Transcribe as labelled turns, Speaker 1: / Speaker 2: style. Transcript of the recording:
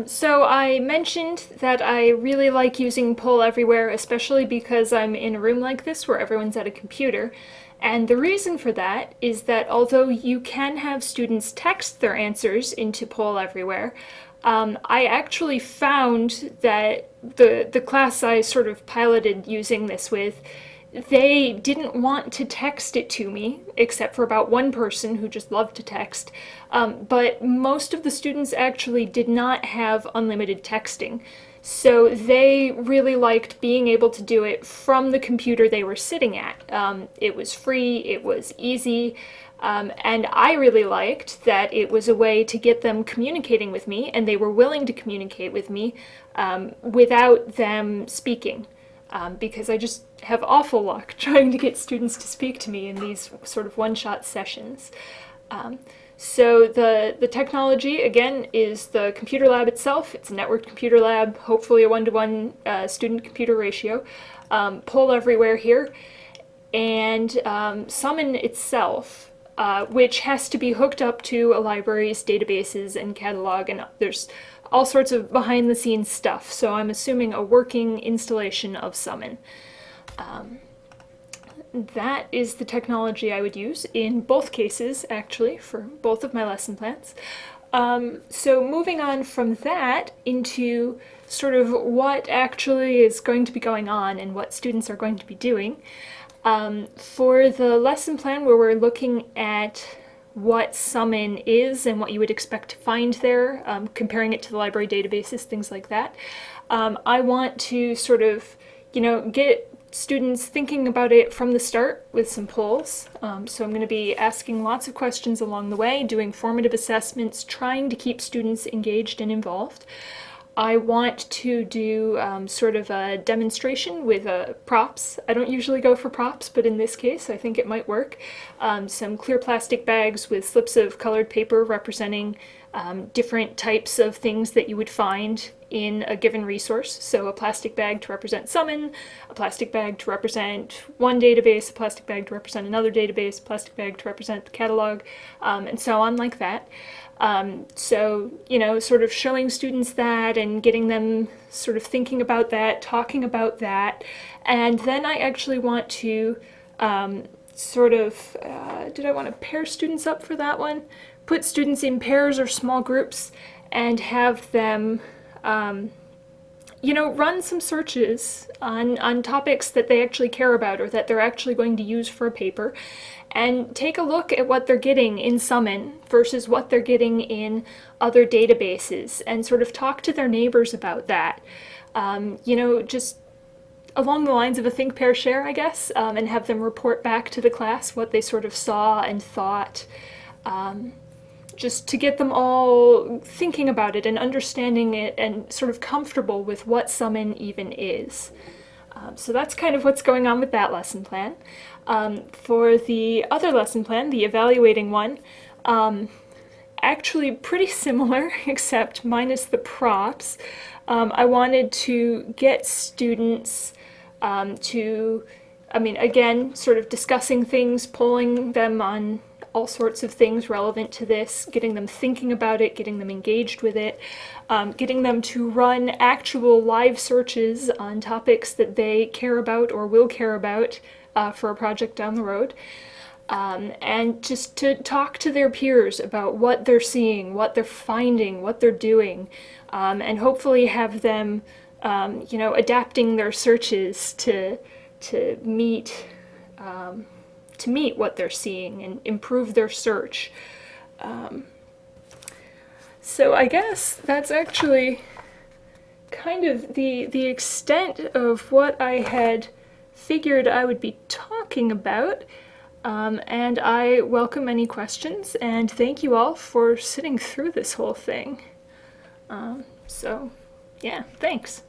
Speaker 1: So I mentioned that I really like using Poll Everywhere, especially because I'm in a room like this where everyone's at a computer. And the reason for that is that although you can have students text their answers into Poll Everywhere, I actually found that the class I sort of piloted using this with, they didn't want to text it to me, except for about one person who just loved to text. But most of the students actually did not have unlimited texting. So they really liked being able to do it from the computer they were sitting at. It was free, it was easy, and I really liked that it was a way to get them communicating with me, and they were willing to communicate with me without them speaking. Because I just have awful luck trying to get students to speak to me in these sort of one-shot sessions. So the technology, again, is the computer lab itself. It's a networked computer lab, hopefully a one-to-one student-computer ratio. Poll Everywhere here. And Summon itself, which has to be hooked up to a library's databases and catalog, and there's all sorts of behind-the-scenes stuff, so I'm assuming a working installation of Summon. That is the technology I would use in both cases, actually, for both of my lesson plans. So moving on from that into sort of what actually is going to be going on and what students are going to be doing. For the lesson plan where we're looking at what Summon is and what you would expect to find there, comparing it to the library databases, things like that. I want to sort of, get students thinking about it from the start with some polls. So I'm going to be asking lots of questions along the way, doing formative assessments, trying to keep students engaged and involved. I want to do sort of a demonstration with props. I don't usually go for props, but in this case I think it might work. Some clear plastic bags with slips of colored paper representing different types of things that you would find in a given resource. So a plastic bag to represent Summon, a plastic bag to represent one database, a plastic bag to represent another database, a plastic bag to represent the catalog, and so on like that. So, sort of showing students that and getting them sort of thinking about that, talking about that. And then I actually want to did I want to pair students up for that one? Put students in pairs or small groups and have them run some searches on topics that they actually care about or that they're actually going to use for a paper, and take a look at what they're getting in Summon versus what they're getting in other databases, and sort of talk to their neighbors about that. Just along the lines of a think, pair, share, I guess, and have them report back to the class what they sort of saw and thought. Just to get them all thinking about it and understanding it and sort of comfortable with what Summon even is. So that's kind of what's going on with that lesson plan. For the other lesson plan, the evaluating one, actually pretty similar, except minus the props. I wanted to get students again, sort of discussing things, polling them on all sorts of things relevant to this, getting them thinking about it, getting them engaged with it, getting them to run actual live searches on topics that they care about or will care about for a project down the road. And just to talk to their peers about what they're seeing, what they're finding, what they're doing, and hopefully have them, adapting their searches to meet what they're seeing and improve their search. So I guess that's actually kind of the extent of what I had figured I would be talking about. And I welcome any questions, and thank you all for sitting through this whole thing. So yeah, thanks.